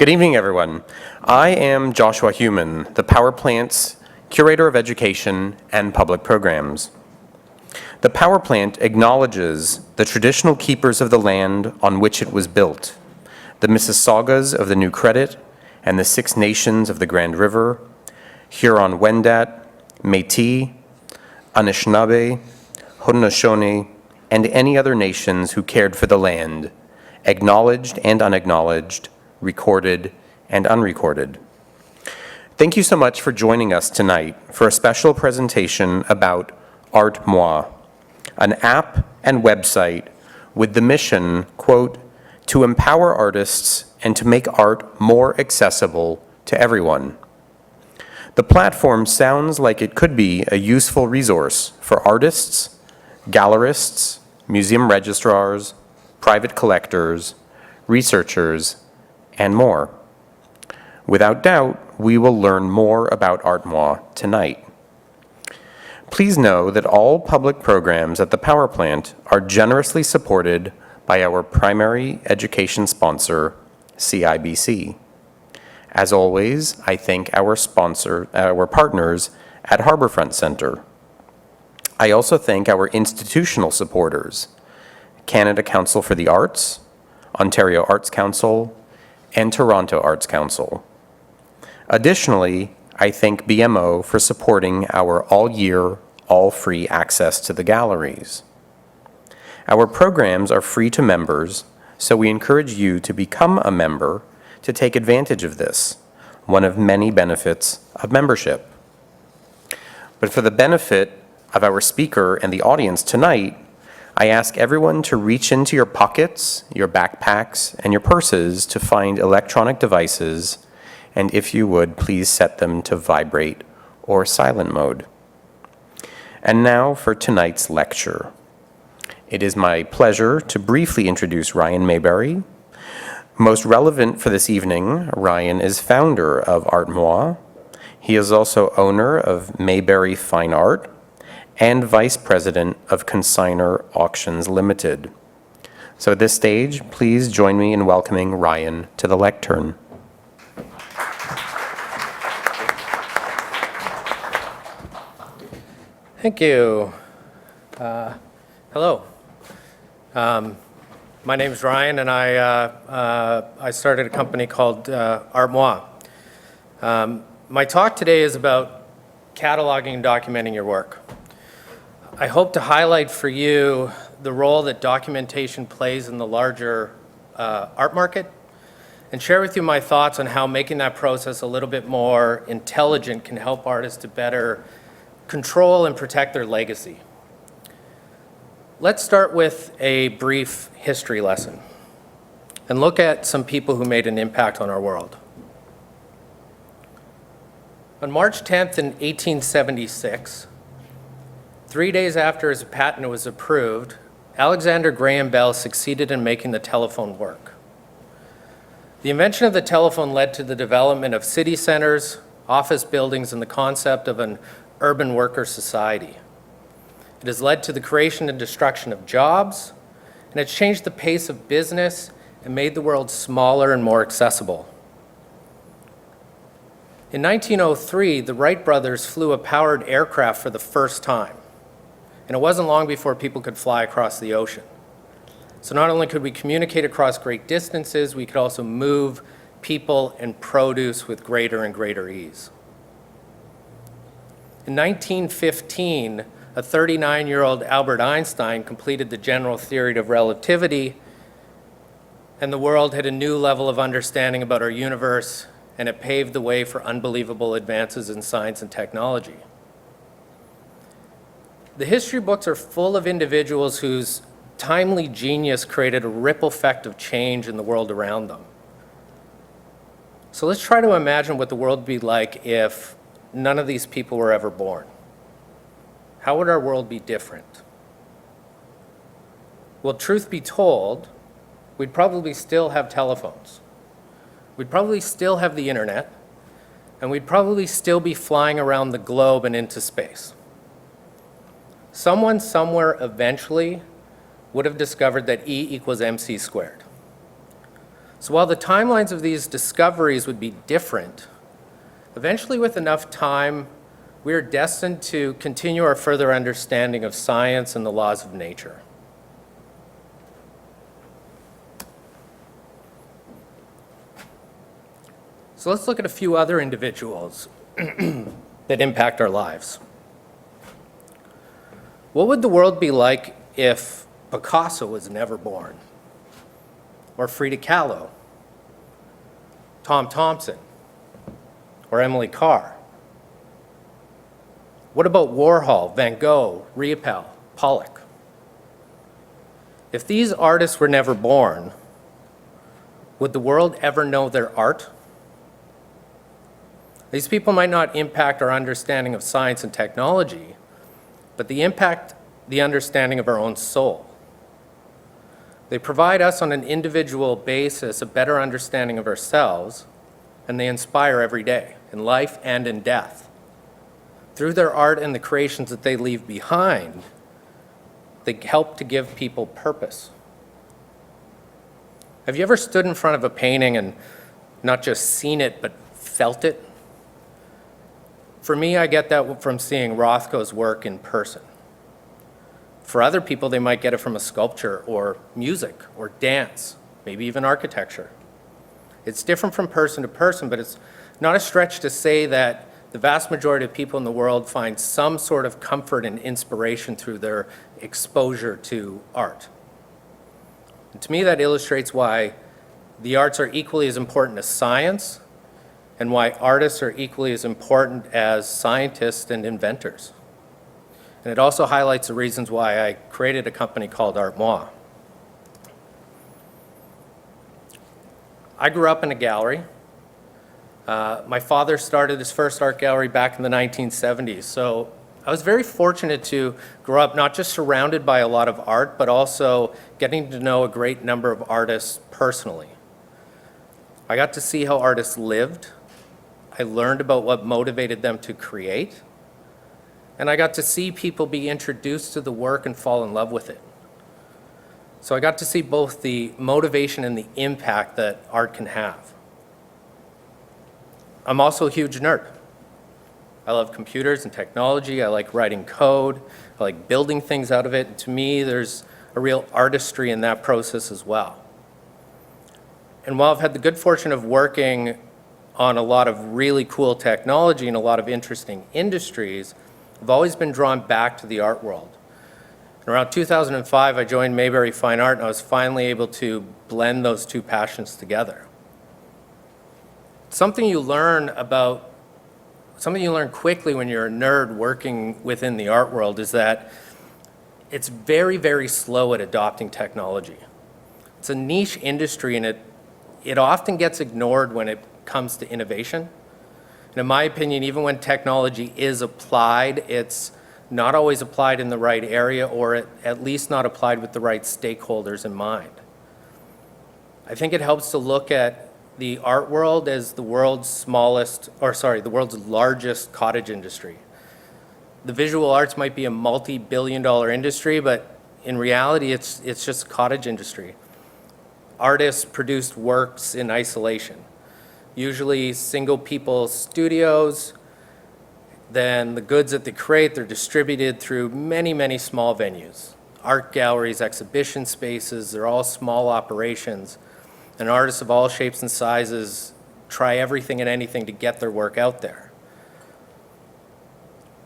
Good evening, everyone. I am Joshua Heumann, the Power Plant's Curator of Education and Public Programs. The Power Plant acknowledges the traditional keepers of the land on which it was built, the Mississaugas of the New Credit and the Six Nations of the Grand River, Huron-Wendat, Métis, Anishinaabe, Haudenosaunee, and any other nations who cared for the land, acknowledged and unacknowledged, recorded and unrecorded. Thank you so much for joining us tonight for a special presentation about ArtMoi, an app and website with the mission, quote, to empower artists and to make art more accessible to everyone. The platform sounds like it could be a useful resource for artists, gallerists, museum registrars, private collectors, researchers, and more. Without doubt, we will learn more about ArtMoi tonight. Please know that all public programs at the Power Plant are generously supported by our primary education sponsor, CIBC. As always, I thank our partners at Harbourfront Centre. I also thank our institutional supporters, Canada Council for the Arts, Ontario Arts Council, and Toronto Arts Council. Additionally, I thank BMO for supporting our all-year, all-free access to the galleries. Our programs are free to members, so we encourage you to become a member to take advantage of this, one of many benefits of membership. But for the benefit of our speaker and the audience tonight, I ask everyone to reach into your pockets, your backpacks, and your purses to find electronic devices, and if you would, please set them to vibrate or silent mode. And now for tonight's lecture. It is my pleasure to briefly introduce Ryan Mayberry. Most relevant for this evening, Ryan is founder of ArtMoi. He is also owner of Mayberry Fine Art and Vice President of Consignor Auctions Limited. So at this stage, please join me in welcoming Ryan to the lectern. Thank you. Hello. My name is Ryan, and I started a company called ArtMoi. My talk today is about cataloging and documenting your work. I hope to highlight for you the role that documentation plays in the larger art market and share with you my thoughts on how making that process a little bit more intelligent can help artists to better control and protect their legacy. Let's start with a brief history lesson and look at some people who made an impact on our world. On March 10th in 1876, 3 days after his patent was approved, Alexander Graham Bell succeeded in making the telephone work. The invention of the telephone led to the development of city centers, office buildings, and the concept of an urban worker society. It has led to the creation and destruction of jobs, and it's changed the pace of business and made the world smaller and more accessible. In 1903, the Wright brothers flew a powered aircraft for the first time. And it wasn't long before people could fly across the ocean. So not only could we communicate across great distances, we could also move people and produce with greater and greater ease. In 1915, a 39-year-old Albert Einstein completed the general theory of relativity, and the world had a new level of understanding about our universe, and it paved the way for unbelievable advances in science and technology. The history books are full of individuals whose timely genius created a ripple effect of change in the world around them. So let's try to imagine what the world would be like if none of these people were ever born. How would our world be different? Well, truth be told, we'd probably still have telephones. We'd probably still have the internet, and we'd probably still be flying around the globe and into space. Someone somewhere eventually would have discovered that E equals MC squared. So while the timelines of these discoveries would be different, eventually with enough time, we are destined to continue our further understanding of science and the laws of nature. So let's look at a few other individuals that impact our lives. What would the world be like if Picasso was never born? Or Frida Kahlo? Tom Thompson? Or Emily Carr? What about Warhol, Van Gogh, Reappella, Pollock? If these artists were never born, would the world ever know their art? These people might not impact our understanding of science and technology, but they impact the understanding of our own soul. They provide us on an individual basis a better understanding of ourselves, and they inspire every day, in life and in death. Through their art and the creations that they leave behind, they help to give people purpose. Have you ever stood in front of a painting and not just seen it, but felt it? For me, I get that from seeing Rothko's work in person. For other people, they might get it from a sculpture or music or dance, maybe even architecture. It's different from person to person, but it's not a stretch to say that the vast majority of people in the world find some sort of comfort and inspiration through their exposure to art. And to me, that illustrates why the arts are equally as important as science and why artists are equally as important as scientists and inventors. And it also highlights the reasons why I created a company called ArtMoi. I grew up in a gallery. My father started his first art gallery back in the 1970s, so I was very fortunate to grow up not just surrounded by a lot of art, but also getting to know a great number of artists personally. I got to see how artists lived. I learned about what motivated them to create. And I got to see people be introduced to the work and fall in love with it. So I got to see both the motivation and the impact that art can have. I'm also a huge nerd. I love computers and technology. I like writing code. I like building things out of it. And to me, there's a real artistry in that process as well. And while I've had the good fortune of working on a lot of really cool technology and a lot of interesting industries, I've always been drawn back to the art world. And around 2005, I joined Mayberry Fine Art, and I was finally able to blend those two passions together. Something you learn quickly when you're a nerd working within the art world is that it's very, very slow at adopting technology. It's a niche industry, and it often gets ignored when it comes to innovation. And in my opinion, even when technology is applied, it's not always applied in the right area, or at least not applied with the right stakeholders in mind. I think it helps to look at the art world as the world's largest cottage industry. The visual arts might be a multi-billion-dollar industry, but in reality, it's just a cottage industry. Artists produced works in isolation. Usually single people studios, then the goods that they create, they're distributed through many, many small venues. Art galleries, exhibition spaces, they're all small operations. And artists of all shapes and sizes try everything and anything to get their work out there.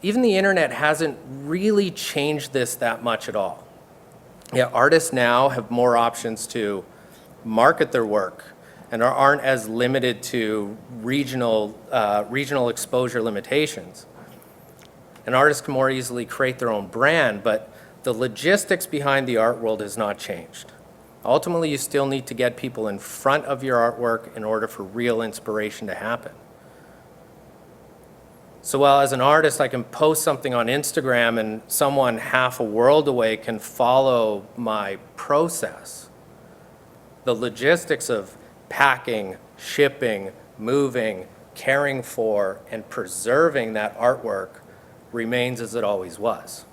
Even the internet hasn't really changed this that much at all. Yeah, artists now have more options to market their work and aren't as limited to regional exposure limitations. And artists can more easily create their own brand, but the logistics behind the art world has not changed. Ultimately, you still need to get people in front of your artwork in order for real inspiration to happen. So while as an artist I can post something on Instagram and someone half a world away can follow my process, the logistics of packing, shipping, moving, caring for, and preserving that artwork remains as it always was.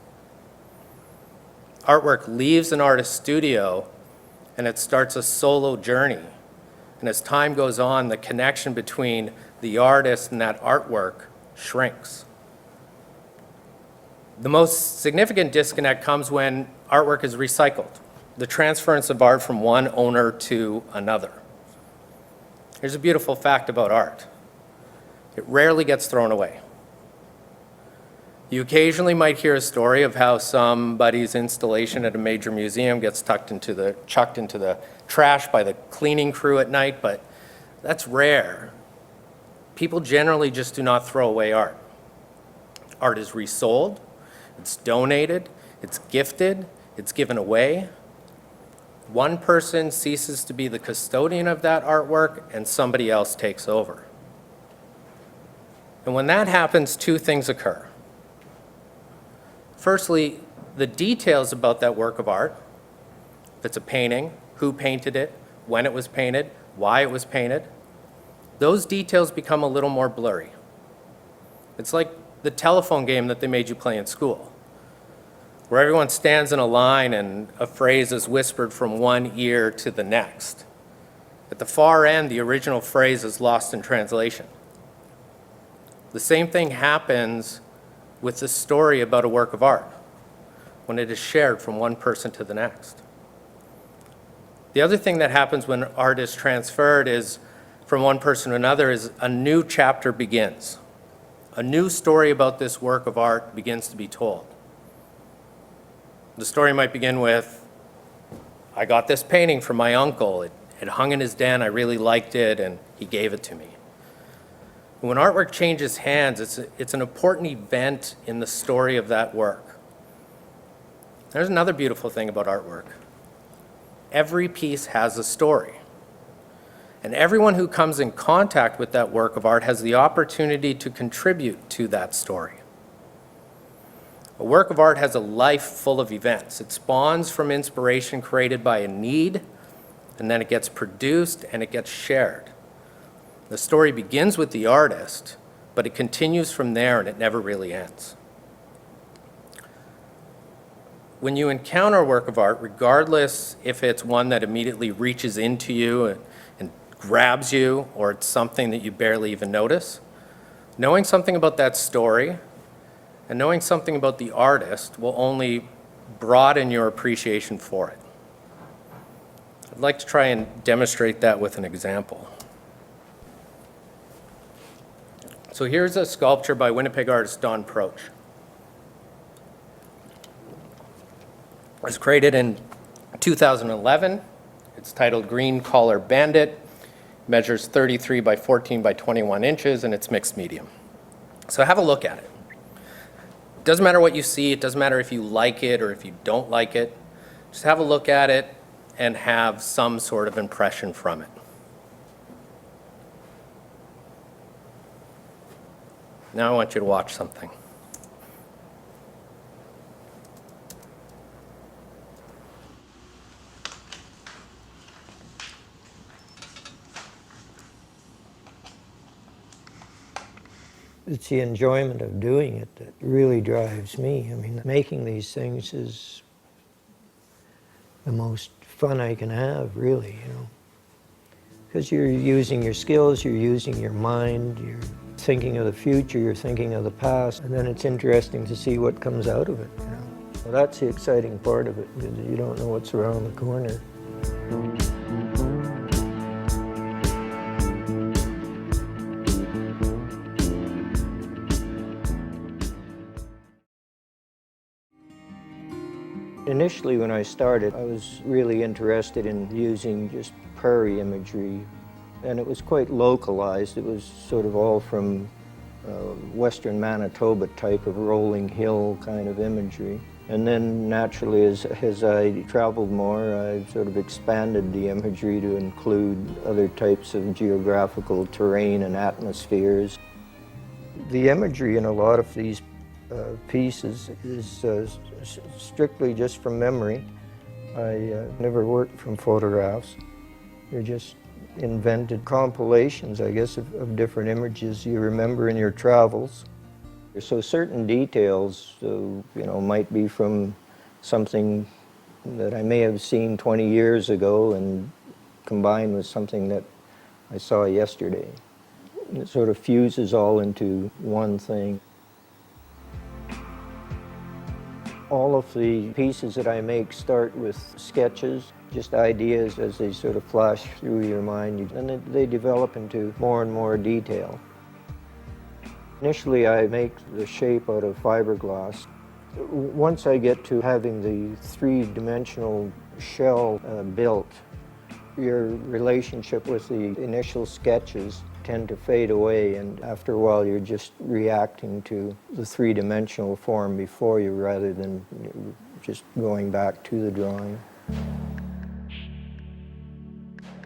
Artwork leaves an artist's studio and it starts a solo journey. And as time goes on, the connection between the artist and that artwork shrinks. The most significant disconnect comes when artwork is recycled, the transference of art from one owner to another. Here's a beautiful fact about art. It rarely gets thrown away. You occasionally might hear a story of how somebody's installation at a major museum gets chucked into the trash by the cleaning crew at night, but that's rare. People generally just do not throw away art. Art is resold, it's donated, it's gifted, it's given away. One person ceases to be the custodian of that artwork and somebody else takes over. And when that happens, two things occur. Firstly, the details about that work of art, if it's a painting, who painted it, when it was painted, why it was painted, those details become a little more blurry. It's like the telephone game that they made you play in school, where everyone stands in a line and a phrase is whispered from one ear to the next. At the far end, the original phrase is lost in translation. The same thing happens with the story about a work of art when it is shared from one person to the next. The other thing that happens when art is transferred is from one person to another is a new chapter begins. A new story about this work of art begins to be told. The story might begin with, I got this painting from my uncle. It hung in his den. I really liked it, and he gave it to me. When artwork changes hands, it's an important event in the story of that work. There's another beautiful thing about artwork. Every piece has a story. And everyone who comes in contact with that work of art has the opportunity to contribute to that story. A work of art has a life full of events. It spawns from inspiration created by a need, and then it gets produced and it gets shared. The story begins with the artist, but it continues from there and it never really ends. When you encounter a work of art, regardless if it's one that immediately reaches into you and grabs you, or it's something that you barely even notice, knowing something about that story and knowing something about the artist will only broaden your appreciation for it. I'd like to try and demonstrate that with an example. So here's a sculpture by Winnipeg artist Don Proch. It was created in 2011. It's titled Green Collar Bandit. Measures 33 by 14 by 21 inches, and it's mixed medium. So have a look at it. It doesn't matter what you see. It doesn't matter if you like it or if you don't like it. Just have a look at it and have some sort of impression from it. Now I want you to watch something. It's the enjoyment of doing it that really drives me. I mean, making these things is the most fun I can have, really, you know. Because you're using your skills, you're using your mind, you're thinking of the future, you're thinking of the past, and then it's interesting to see what comes out of it, you know. So that's the exciting part of it, because you don't know what's around the corner. Initially, when I started, I was really interested in using just prairie imagery, and it was quite localized. It was sort of all from western Manitoba type of rolling hill kind of imagery. And then naturally, as I traveled more, I sort of expanded the imagery to include other types of geographical terrain and atmospheres. The imagery in a lot of these pieces is strictly just from memory. I never worked from photographs. They're just invented compilations, I guess, of different images you remember in your travels. So certain details, you know, might be from something that I may have seen 20 years ago and combined with something that I saw yesterday. It sort of fuses all into one thing. All of the pieces that I make start with sketches, just ideas as they sort of flash through your mind, and they develop into more and more detail. Initially, I make the shape out of fiberglass. Once I get to having the three-dimensional shell built, your relationship with the initial sketches tend to fade away, and after a while you're just reacting to the three-dimensional form before you rather than just going back to the drawing.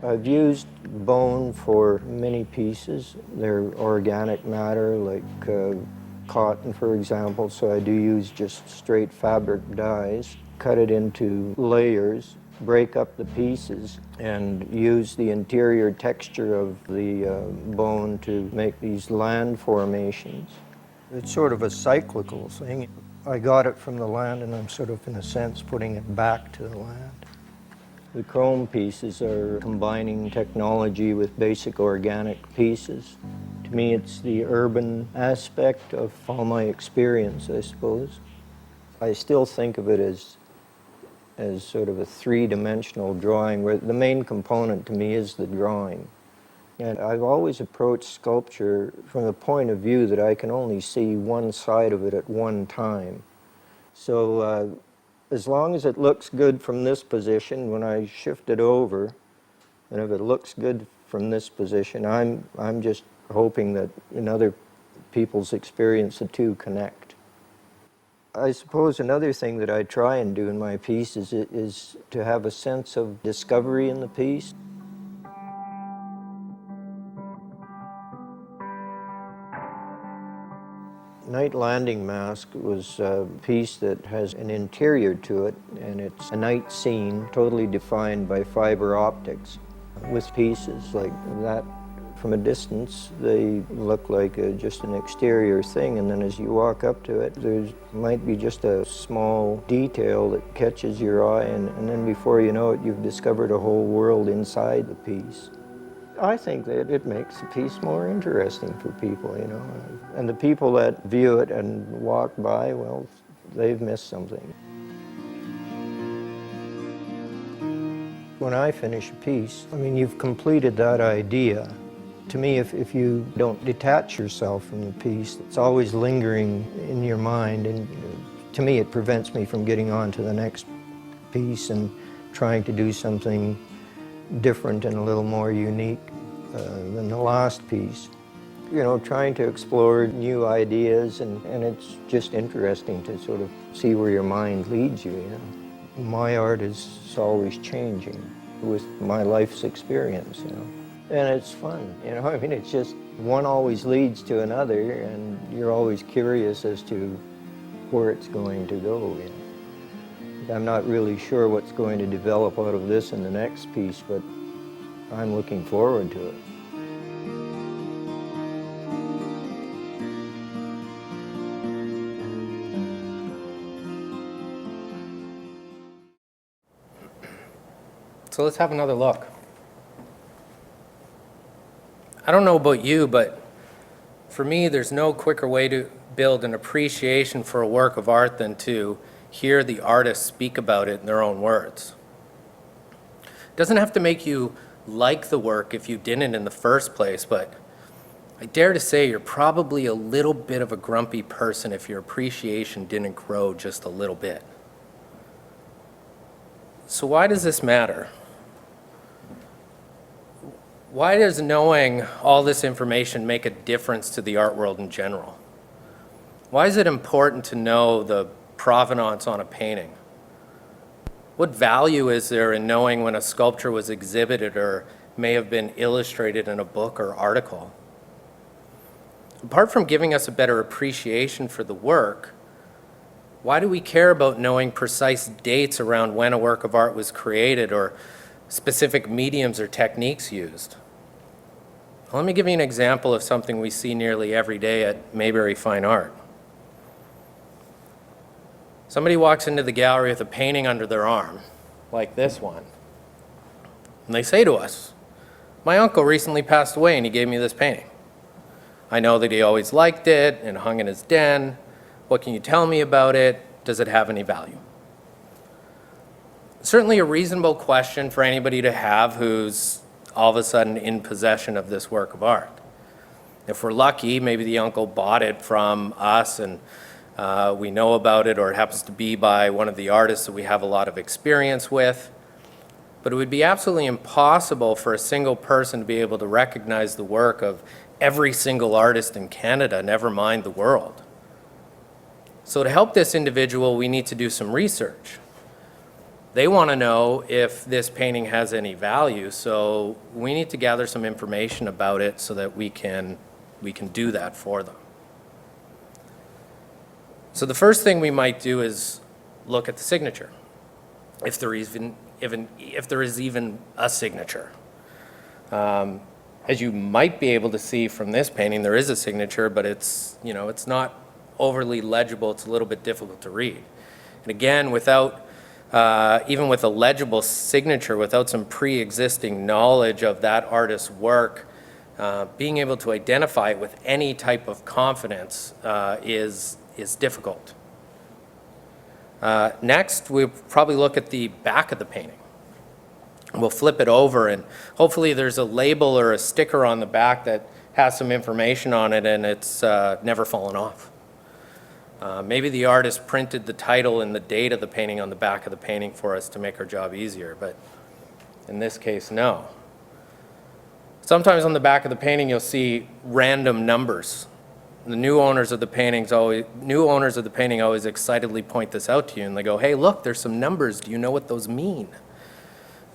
I've used bone for many pieces. They're organic matter, like cotton, for example, so I do use just straight fabric dyes, cut it into layers, break up the pieces, and use the interior texture of the bone to make these land formations. It's sort of a cyclical thing. I got it from the land, and I'm sort of, in a sense, putting it back to the land. The chrome pieces are combining technology with basic organic pieces. To me, it's the urban aspect of all my experience, I suppose. I still think of it as sort of a three-dimensional drawing, where the main component to me is the drawing. And I've always approached sculpture from the point of view that I can only see one side of it at one time. So as long as it looks good from this position, when I shift it over, and if it looks good from this position, I'm just hoping that in other people's experience the two connect. I suppose another thing that I try and do in my pieces is to have a sense of discovery in the piece. Night Landing Mask was a piece that has an interior to it, and it's a night scene totally defined by fiber optics. With pieces like that, from a distance, they look like just an exterior thing, and then as you walk up to it, there might be just a small detail that catches your eye, and then before you know it, you've discovered a whole world inside the piece. I think that it makes the piece more interesting for people, you know. And the people that view it and walk by, well, they've missed something. When I finish a piece, I mean, you've completed that idea. To me, if you don't detach yourself from the piece, it's always lingering in your mind, and to me it prevents me from getting on to the next piece and trying to do something different and a little more unique than the last piece. You know, trying to explore new ideas, and it's just interesting to sort of see where your mind leads you, you know. My art is always changing with my life's experience, you know. And it's fun, you know, I mean, it's just one always leads to another, and you're always curious as to where it's going to go, you know. I'm not really sure what's going to develop out of this in the next piece, but I'm looking forward to it. So let's have another look. I don't know about you, but for me, there's no quicker way to build an appreciation for a work of art than to hear the artist speak about it in their own words. It doesn't have to make you like the work if you didn't in the first place, but I dare to say you're probably a little bit of a grumpy person if your appreciation didn't grow just a little bit. So why does this matter? Why does knowing all this information make a difference to the art world in general? Why is it important to know the provenance on a painting? What value is there in knowing when a sculpture was exhibited or may have been illustrated in a book or article? Apart from giving us a better appreciation for the work, why do we care about knowing precise dates around when a work of art was created or specific mediums or techniques used? Let me give you an example of something we see nearly every day at Mayberry Fine Art. Somebody walks into the gallery with a painting under their arm, like this one, and they say to us, my uncle recently passed away and he gave me this painting. I know that he always liked it and hung in his den. What can you tell me about it? Does it have any value? Certainly a reasonable question for anybody to have who's all of a sudden in possession of this work of art. If we're lucky, maybe the uncle bought it from us and we know about it, or it happens to be by one of the artists that we have a lot of experience with. But it would be absolutely impossible for a single person to be able to recognize the work of every single artist in Canada, never mind the world. So to help this individual, we need to do some research. They want to know if this painting has any value, so we need to gather some information about it so that we can do that for them. So the first thing we might do is look at the signature, if there is even a signature. As you might be able to see from this painting, there is a signature, but it's not overly legible. It's a little bit difficult to read. And again, even with a legible signature, without some pre-existing knowledge of that artist's work, being able to identify it with any type of confidence is difficult. Next, we'll probably look at the back of the painting. We'll flip it over and hopefully there's a label or a sticker on the back that has some information on it and it's never fallen off. Maybe the artist printed the title and the date of the painting on the back of the painting for us to make our job easier, but in this case, no. Sometimes on the back of the painting you'll see random numbers. The new owners of the painting always excitedly point this out to you and they go, hey, look, there's some numbers. Do you know what those mean?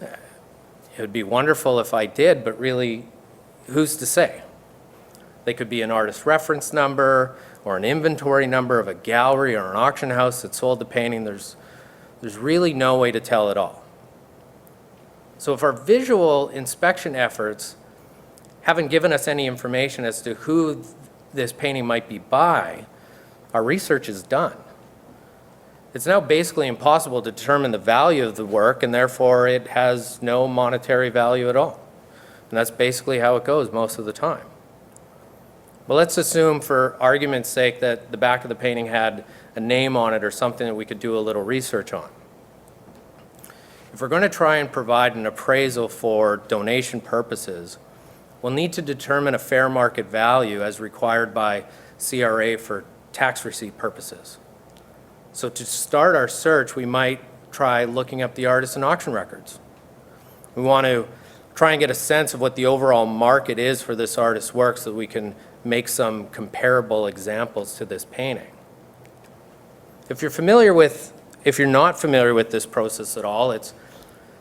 It would be wonderful if I did, but really, who's to say? They could be an artist reference number or an inventory number of a gallery or an auction house that sold the painting. There's really no way to tell at all. So if our visual inspection efforts haven't given us any information as to who this painting might be by, our research is done. It's now basically impossible to determine the value of the work, and therefore it has no monetary value at all. And that's basically how it goes most of the time. But let's assume, for argument's sake, that the back of the painting had a name on it or something that we could do a little research on. If we're going to try and provide an appraisal for donation purposes, we'll need to determine a fair market value as required by CRA for tax receipt purposes. So to start our search, we might try looking up the artist and auction records. We want to try and get a sense of what the overall market is for this artist's work so that we can make some comparable examples to this painting. If you're not familiar with this process at all, it's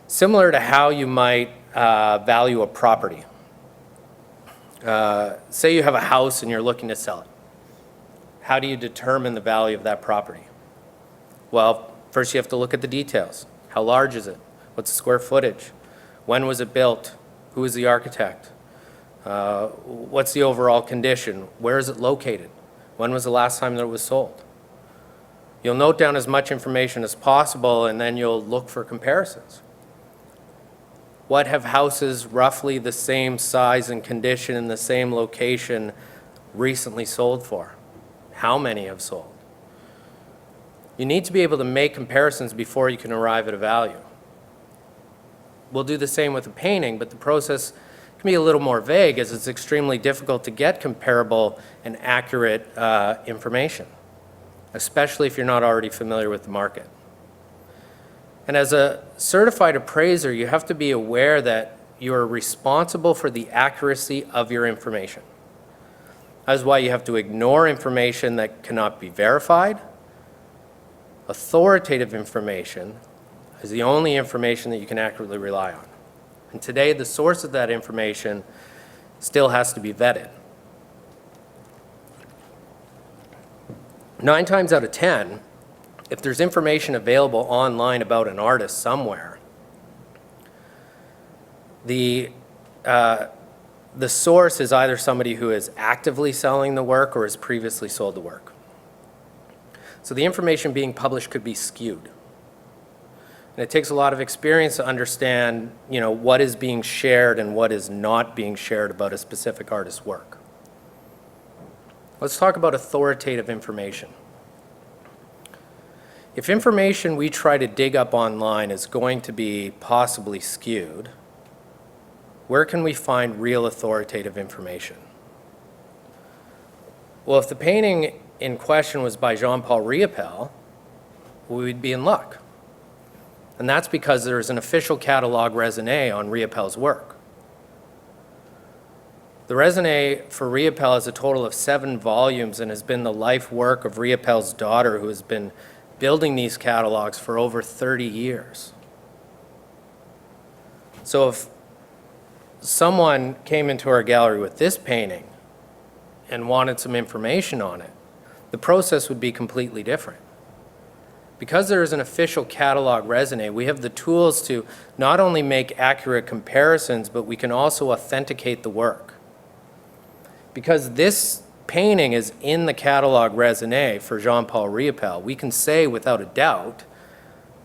similar to how you might value a property. Say you have a house and you're looking to sell it. How do you determine the value of that property? Well, first you have to look at the details. How large is it? What's the square footage? When was it built? Who is the architect? What's the overall condition? Where is it located? When was the last time that it was sold? You'll note down as much information as possible and then you'll look for comparisons. What have houses roughly the same size and condition in the same location recently sold for? How many have sold? You need to be able to make comparisons before you can arrive at a value. We'll do the same with a painting, but the process can be a little more vague as it's extremely difficult to get comparable and accurate information, especially if you're not already familiar with the market. And as a certified appraiser, you have to be aware that you are responsible for the accuracy of your information. That's why you have to ignore information that cannot be verified. Authoritative information is the only information that you can accurately rely on. And today, the source of that information still has to be vetted. 9 times out of 10, if there's information available online about an artist somewhere, the source is either somebody who is actively selling the work or has previously sold the work. So the information being published could be skewed. And it takes a lot of experience to understand, what is being shared and what is not being shared about a specific artist's work. Let's talk about authoritative information. If information we try to dig up online is going to be possibly skewed, where can we find real authoritative information? Well, if the painting in question was by Jean-Paul Reappella, we'd be in luck. And that's because there's an official Catalogue Resume on Reappella's work. The Resume for Reappella is a total of 7 volumes and has been the life work of Reappella's daughter, who has been building these catalogs for over 30 years. So if someone came into our gallery with this painting and wanted some information on it, the process would be completely different. Because there is an official Catalogue Resume, we have the tools to not only make accurate comparisons, but we can also authenticate the work. Because this painting is in the Catalogue Resume for Jean-Paul Reappella, we can say without a doubt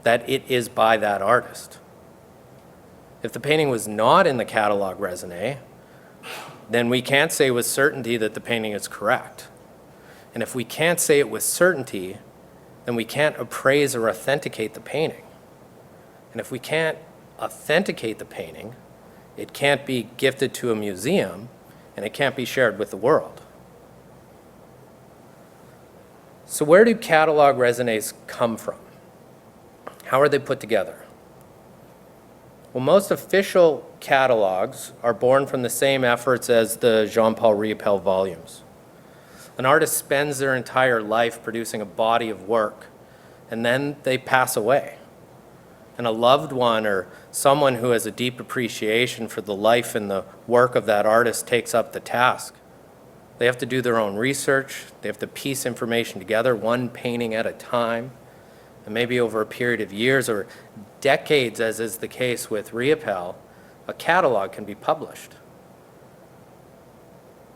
that it is by that artist. If the painting was not in the Catalogue Resume, then we can't say with certainty that the painting is correct. And if we can't say it with certainty, then we can't appraise or authenticate the painting. And if we can't authenticate the painting, it can't be gifted to a museum, and it can't be shared with the world. So where do Catalogue Resumes come from? How are they put together? Well, most official catalogs are born from the same efforts as the Jean-Paul Reappella volumes. An artist spends their entire life producing a body of work, and then they pass away. And a loved one or someone who has a deep appreciation for the life and the work of that artist takes up the task. They have to do their own research. They have to piece information together, one painting at a time, and maybe over a period of years or decades, as is the case with Reappella, a catalog can be published.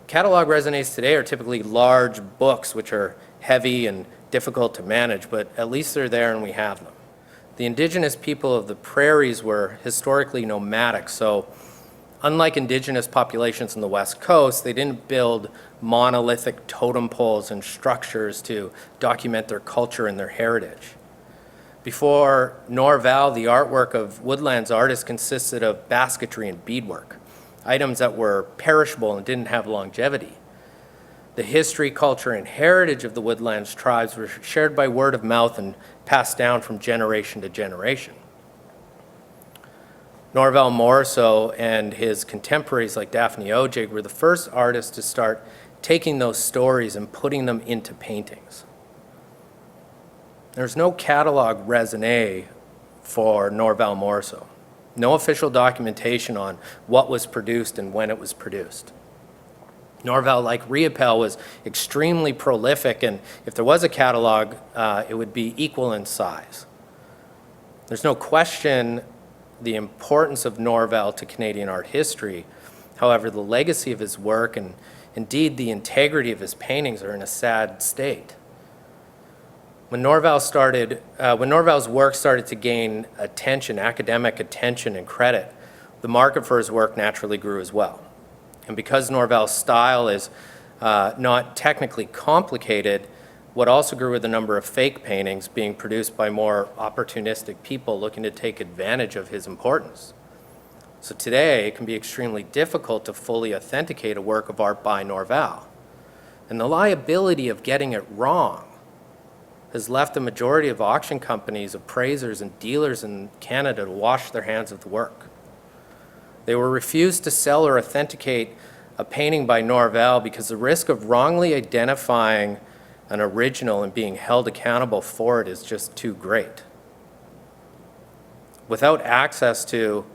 Catalogue Resumes today are typically large books which are heavy and difficult to manage, but at least they're there and we have them. The indigenous people of the prairies were historically nomadic, so unlike indigenous populations on the West Coast, they didn't build monolithic totem poles and structures to document their culture and their heritage. Before Norval, the artwork of woodlands artists consisted of basketry and beadwork, items that were perishable and didn't have longevity. The history, culture, and heritage of the woodlands tribes were shared by word of mouth and passed down from generation to generation. Norval Morrisseau and his contemporaries like Daphne Ojig were the first artists to start taking those stories and putting them into paintings. There's no Catalogue Resume for Norval Morrisseau. No official documentation on what was produced and when it was produced. Norval, like Reappella, was extremely prolific, and if there was a catalog, it would be equal in size. There's no question the importance of Norval to Canadian art history. However, the legacy of his work and indeed the integrity of his paintings are in a sad state. When Norval's work started to gain attention, academic attention and credit, the market for his work naturally grew as well. And because Norval's style is not technically complicated, what also grew were the number of fake paintings being produced by more opportunistic people looking to take advantage of his importance. So today, it can be extremely difficult to fully authenticate a work of art by Norval. And the liability of getting it wrong has left the majority of auction companies, appraisers, and dealers in Canada to wash their hands of the work. They were refused to sell or authenticate a painting by Norval because the risk of wrongly identifying an original and being held accountable for it is just too great. Without access to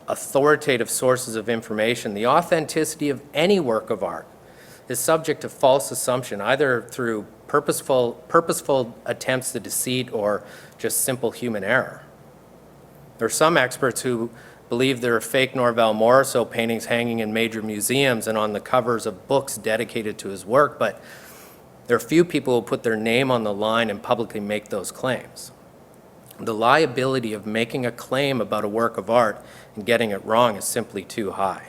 authoritative sources of information, the authenticity of any work of art is subject to false assumption, either through purposeful attempts to deceit or just simple human error. There are some experts who believe there are fake Norval Morrisseau paintings hanging in major museums and on the covers of books dedicated to his work, but there are few people who put their name on the line and publicly make those claims. The liability of making a claim about a work of art and getting it wrong is simply too high.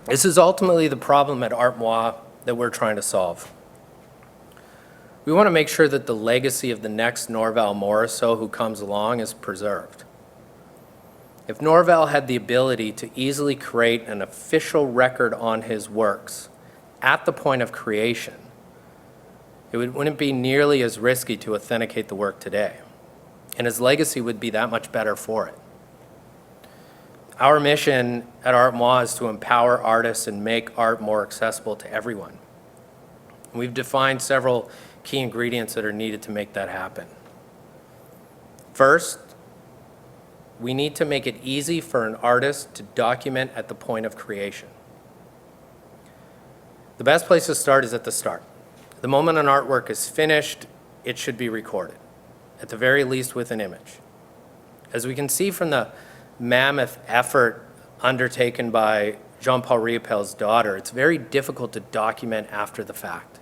This is ultimately the problem at ArtMoi that we're trying to solve. We want to make sure that the legacy of the next Norval Morrisseau who comes along is preserved. If Norval had the ability to easily create an official record on his works at the point of creation, it wouldn't be nearly as risky to authenticate the work today, and his legacy would be that much better for it. Our mission at ArtMoi is to empower artists and make art more accessible to everyone. We've defined several key ingredients that are needed to make that happen. First, we need to make it easy for an artist to document at the point of creation. The best place to start is at the start. The moment an artwork is finished, it should be recorded, at the very least with an image. As we can see from the mammoth effort undertaken by Jean-Paul Reappella's daughter, it's very difficult to document after the fact.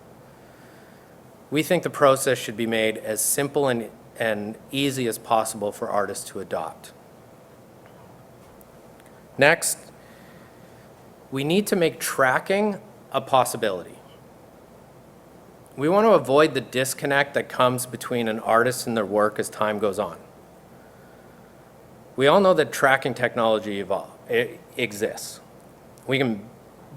We think the process should be made as simple and easy as possible for artists to adopt. Next, we need to make tracking a possibility. We want to avoid the disconnect that comes between an artist and their work as time goes on. We all know that tracking technology exists. We can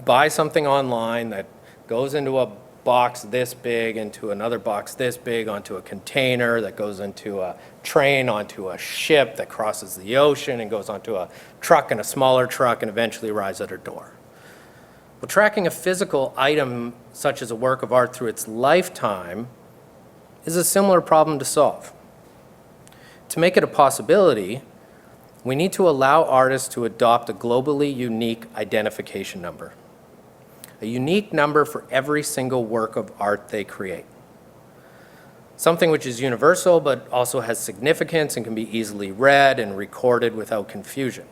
buy something online that goes into a box this big, into another box this big, onto a container that goes into a train, onto a ship that crosses the ocean and goes onto a truck and a smaller truck and eventually arrives at our door. Well, tracking a physical item such as a work of art through its lifetime is a similar problem to solve. To make it a possibility, we need to allow artists to adopt a globally unique identification number, a unique number for every single work of art they create. Something which is universal but also has significance and can be easily read and recorded without confusion.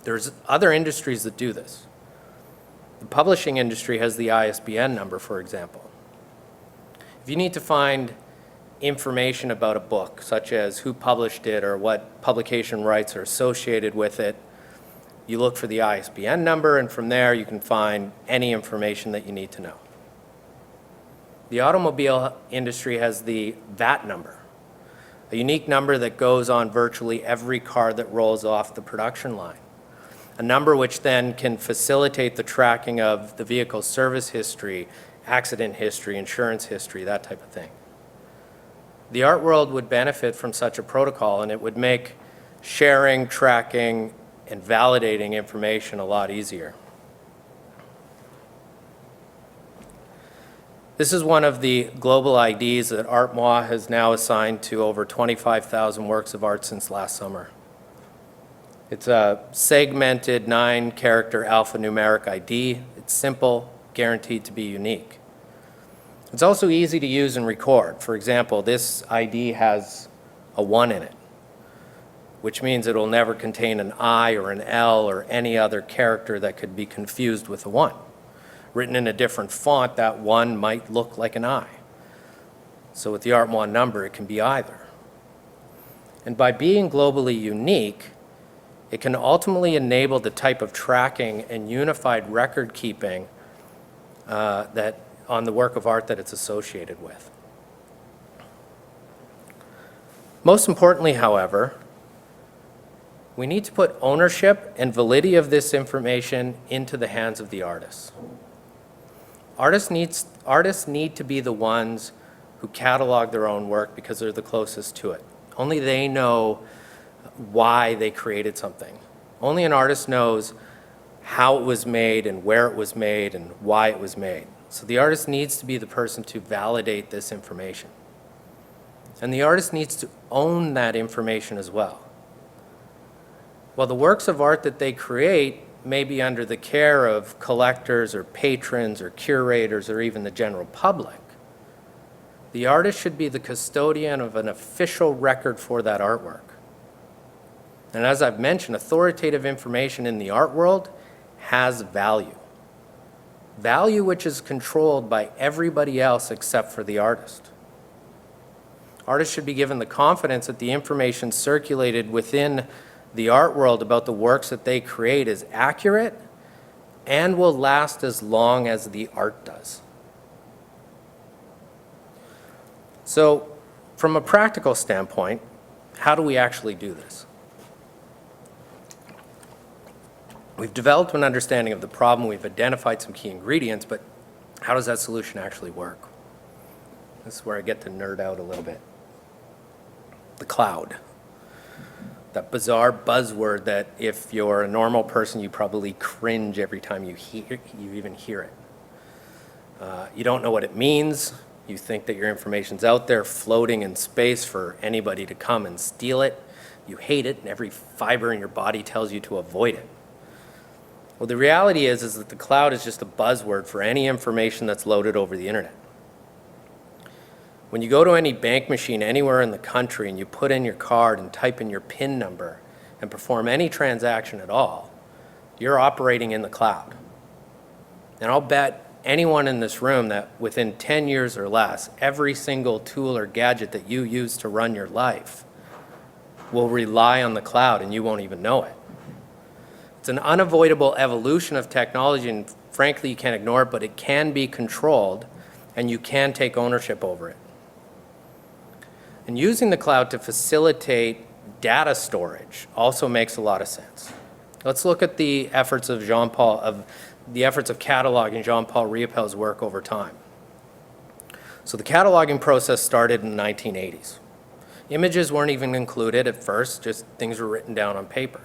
There's other industries that do this. The publishing industry has the ISBN number, for example. If you need to find information about a book, such as who published it or what publication rights are associated with it, you look for the ISBN number, and from there you can find any information that you need to know. The automobile industry has the VAT number, a unique number that goes on virtually every car that rolls off the production line, a number which then can facilitate the tracking of the vehicle's service history, accident history, insurance history, that type of thing. The art world would benefit from such a protocol, and it would make sharing, tracking, and validating information a lot easier. This is one of the global IDs that ArtMoi has now assigned to over 25,000 works of art since last summer. It's a segmented 9-character alphanumeric ID. It's simple, guaranteed to be unique. It's also easy to use and record. For example, this ID has a 1 in it, which means it'll never contain an I or an L or any other character that could be confused with a 1. Written in a different font, that 1 might look like an I. So with the ArtMoi number, it can be either. And by being globally unique, it can ultimately enable the type of tracking and unified record keeping that on the work of art that it's associated with. Most importantly, however, we need to put ownership and validity of this information into the hands of the artists. Artists need to be the ones who catalog their own work because they're the closest to it. Only they know why they created something. Only an artist knows how it was made and where it was made and why it was made. So the artist needs to be the person to validate this information. And the artist needs to own that information as well. While the works of art that they create may be under the care of collectors or patrons or curators or even the general public, the artist should be the custodian of an official record for that artwork. And as I've mentioned, authoritative information in the art world has value. value which is controlled by everybody else except for the artist. Artists should be given the confidence that the information circulated within the art world about the works that they create is accurate and will last as long as the art does. So, from a practical standpoint, how do we actually do this? We've developed an understanding of the problem, we've identified some key ingredients, but how does that solution actually work? This is where I get to nerd out a little bit. The cloud. That bizarre buzzword that if you're a normal person, you probably cringe every time you even hear it. You don't know what it means. You think that your information's out there floating in space for anybody to come and steal it. You hate it, and every fiber in your body tells you to avoid it. Well, the reality is that the cloud is just a buzzword for any information that's loaded over the internet. When you go to any bank machine anywhere in the country and you put in your card and type in your PIN number and perform any transaction at all, you're operating in the cloud. And I'll bet anyone in this room that within 10 years or less, every single tool or gadget that you use to run your life will rely on the cloud and you won't even know it. It's an unavoidable evolution of technology, and frankly, you can't ignore it, but it can be controlled and you can take ownership over it. And using the cloud to facilitate data storage also makes a lot of sense. Let's look at the efforts of cataloging Jean-Paul Reappella's work over time. So the cataloging process started in the 1980s. Images weren't even included at first, just things were written down on paper.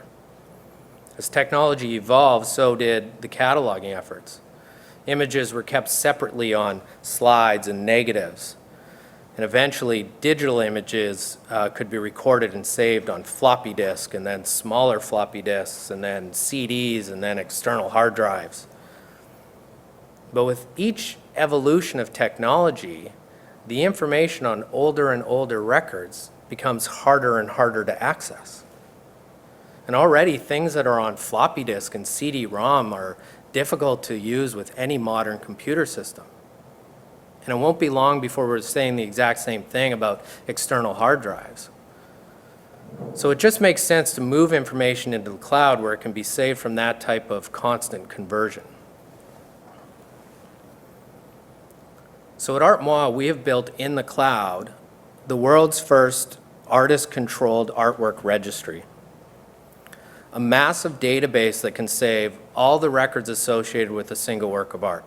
As technology evolved, so did the cataloging efforts. Images were kept separately on slides and negatives. And eventually, digital images could be recorded and saved on floppy disk, and then smaller floppy disks, and then CDs, and then external hard drives. But with each evolution of technology, the information on older and older records becomes harder and harder to access. And already, things that are on floppy disk and CD-ROM are difficult to use with any modern computer system. And it won't be long before we're saying the exact same thing about external hard drives. So it just makes sense to move information into the cloud where it can be saved from that type of constant conversion. So at ArtMoi, we have built in the cloud the world's first artist-controlled artwork registry. A massive database that can save all the records associated with a single work of art.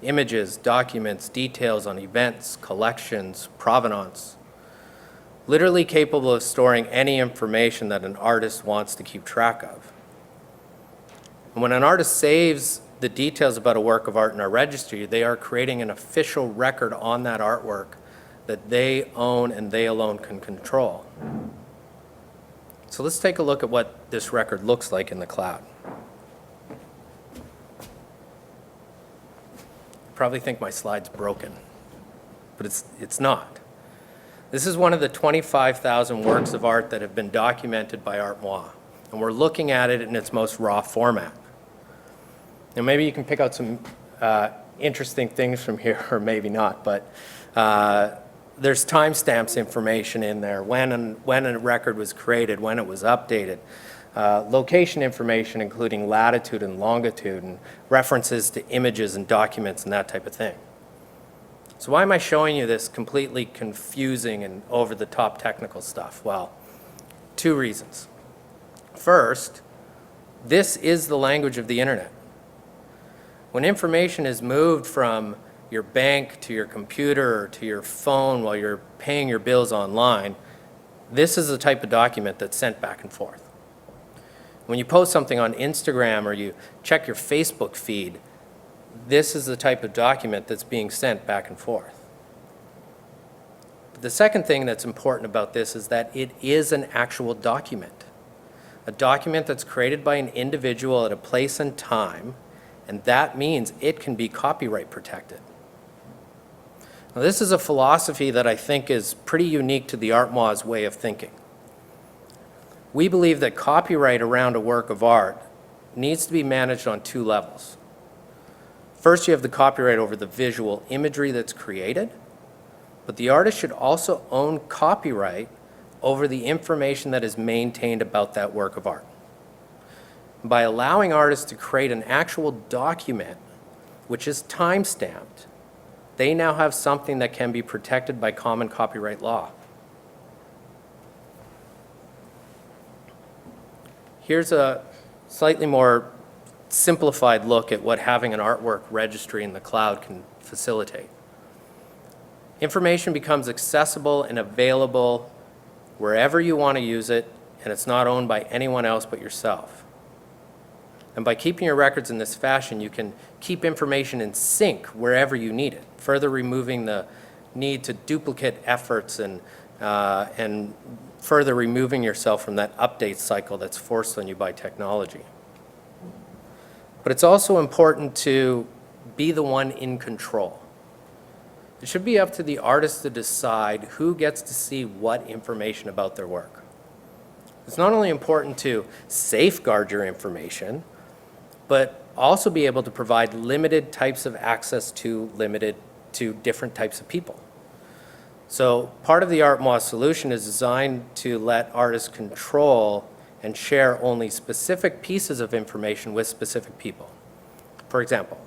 Images, documents, details on events, collections, provenance. Literally capable of storing any information that an artist wants to keep track of. And when an artist saves the details about a work of art in our registry, they are creating an official record on that artwork that they own and they alone can control. So let's take a look at what this record looks like in the cloud. You probably think my slide's broken, but it's not. This is one of the 25,000 works of art that have been documented by ArtMoi, and we're looking at it in its most raw format. Now maybe you can pick out some interesting things from here, or maybe not, but there's timestamps information in there, when a record was created, when it was updated, location information including latitude and longitude, and references to images and documents and that type of thing. So why am I showing you this completely confusing and over-the-top technical stuff? Well, two reasons. First, this is the language of the internet. When information is moved from your bank to your computer or to your phone while you're paying your bills online, this is the type of document that's sent back and forth. When you post something on Instagram or you check your Facebook feed, this is the type of document that's being sent back and forth. But the second thing that's important about this is that it is an actual document. A document that's created by an individual at a place and time, and that means it can be copyright protected. Now, this is a philosophy that I think is pretty unique to the ArtMoi's way of thinking. We believe that copyright around a work of art needs to be managed on two levels. First, you have the copyright over the visual imagery that's created, but the artist should also own copyright over the information that is maintained about that work of art. By allowing artists to create an actual document which is time-stamped, they now have something that can be protected by common copyright law. Here's a slightly more simplified look at what having an artwork registry in the cloud can facilitate. Information becomes accessible and available wherever you want to use it, and it's not owned by anyone else but yourself. And by keeping your records in this fashion, you can keep information in sync wherever you need it, further removing the need to duplicate efforts and further removing yourself from that update cycle that's forced on you by technology. But it's also important to be the one in control. It should be up to the artist to decide who gets to see what information about their work. It's not only important to safeguard your information, but also be able to provide limited types of access to different types of people. So part of the ArtMoi solution is designed to let artists control and share only specific pieces of information with specific people. For example,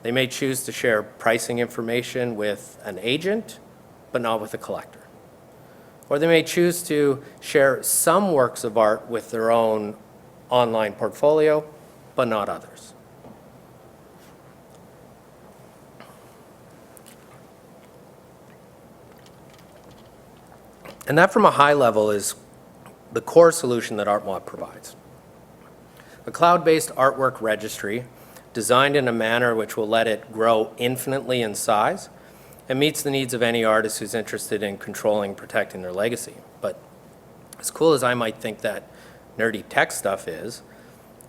they may choose to share pricing information with an agent, but not with a collector. Or they may choose to share some works of art with their own online portfolio, but not others. And that, from a high level, is the core solution that ArtMoi provides. A cloud-based artwork registry designed in a manner which will let it grow infinitely in size and meets the needs of any artist who's interested in controlling and protecting their legacy. But as cool as I might think that nerdy tech stuff is,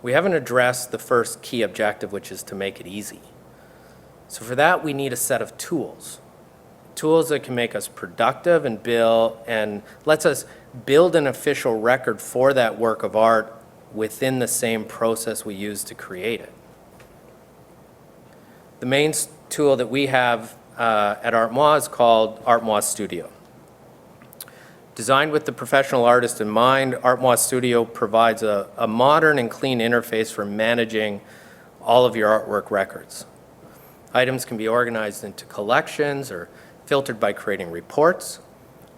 we haven't addressed the first key objective, which is to make it easy. So for that, we need a set of tools. Tools that can make us productive and lets us build an official record for that work of art within the same process we use to create it. The main tool that we have at ArtMoi is called ArtMoi Studio. Designed with the professional artist in mind, ArtMoi Studio provides a modern and clean interface for managing all of your artwork records. Items can be organized into collections or filtered by creating reports.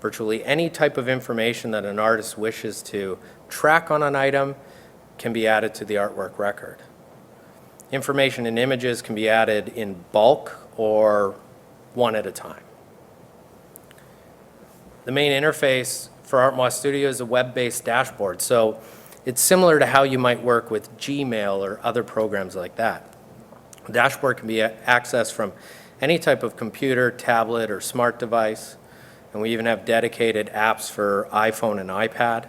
Virtually any type of information that an artist wishes to track on an item can be added to the artwork record. Information and images can be added in bulk or one at a time. The main interface for ArtMoi Studio is a web-based dashboard, so it's similar to how you might work with Gmail or other programs like that. The dashboard can be accessed from any type of computer, tablet, or smart device, and we even have dedicated apps for iPhone and iPad.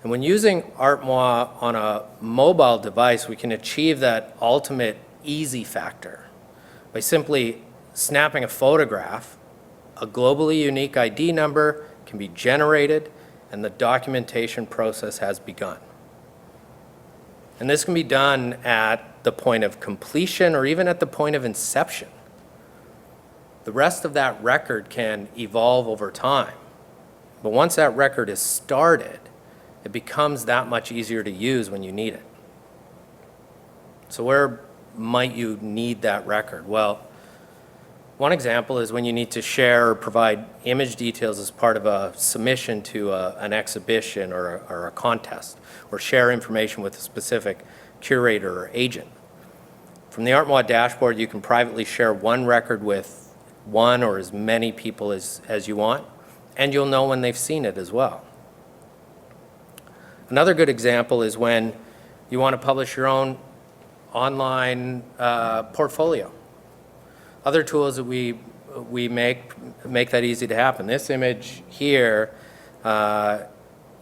And when using ArtMoi on a mobile device, we can achieve that ultimate easy factor by simply snapping a photograph. A globally unique ID number can be generated, and the documentation process has begun. And this can be done at the point of completion or even at the point of inception. The rest of that record can evolve over time, but once that record is started, it becomes that much easier to use when you need it. So where might you need that record? Well, one example is when you need to share or provide image details as part of a submission to an exhibition or a contest, or share information with a specific curator or agent. From the ArtMoi dashboard, you can privately share one record with one or as many people as you want, and you'll know when they've seen it as well. Another good example is when you want to publish your own online portfolio. Other tools that we make that easy to happen. This image here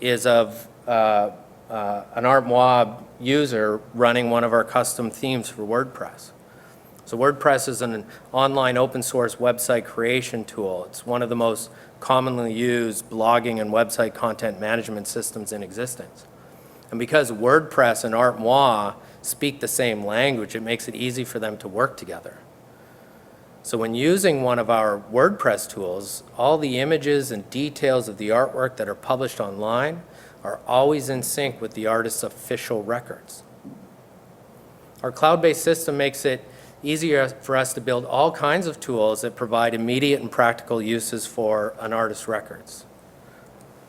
is of an ArtMoi user running one of our custom themes for WordPress. So WordPress is an online open source website creation tool. It's one of the most commonly used blogging and website content management systems in existence. And because WordPress and ArtMoi speak the same language, it makes it easy for them to work together. So when using one of our WordPress tools, all the images and details of the artwork that are published online are always in sync with the artist's official records. Our cloud-based system makes it easier for us to build all kinds of tools that provide immediate and practical uses for an artist's records.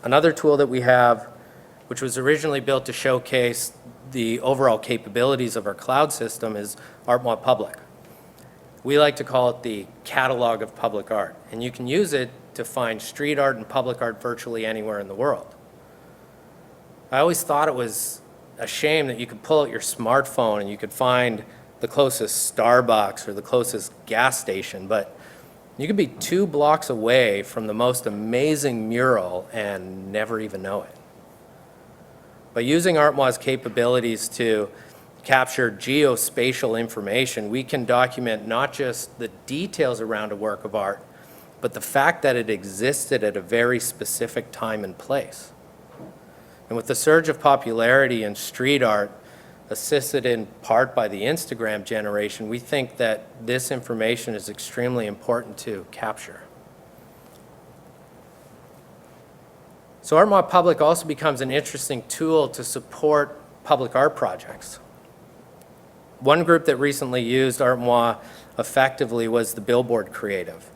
Another tool that we have, which was originally built to showcase the overall capabilities of our cloud system, is ArtMoi Public. We like to call it the catalog of public art, and you can use it to find street art and public art virtually anywhere in the world. I always thought it was a shame that you could pull out your smartphone and you could find the closest Starbucks or the closest gas station, but you could be 2 blocks away from the most amazing mural and never even know it. By using ArtMoi's capabilities to capture geospatial information, we can document not just the details around a work of art, but the fact that it existed at a very specific time and place. And with the surge of popularity in street art, assisted in part by the Instagram generation, we think that this information is extremely important to capture. So ArtMoi Public also becomes an interesting tool to support public art projects. One group that recently used ArtMoi effectively was the Billboard Creative.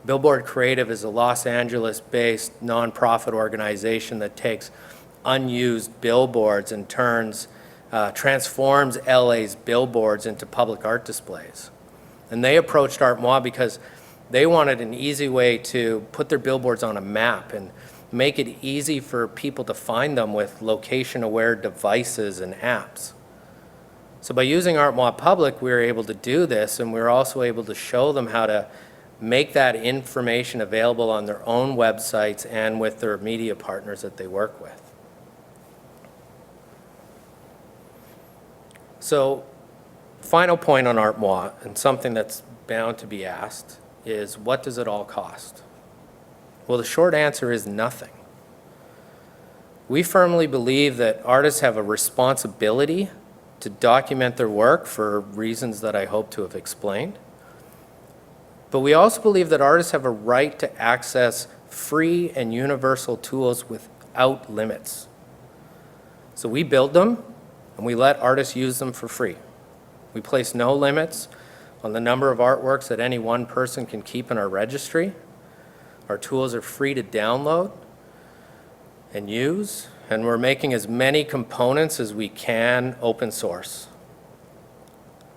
Billboard Creative is a Los Angeles-based nonprofit organization that takes unused billboards and transforms LA's billboards into public art displays. And they approached ArtMoi because they wanted an easy way to put their billboards on a map and make it easy for people to find them with location-aware devices and apps. So by using ArtMoi Public, we were able to do this, and we were also able to show them how to make that information available on their own websites and with their media partners that they work with. So, final point on ArtMoi, and something that's bound to be asked, is what does it all cost? Well, the short answer is nothing. We firmly believe that artists have a responsibility to document their work for reasons that I hope to have explained. But we also believe that artists have a right to access free and universal tools without limits. So we build them, and we let artists use them for free. We place no limits on the number of artworks that any one person can keep in our registry. Our tools are free to download and use, and we're making as many components as we can open source.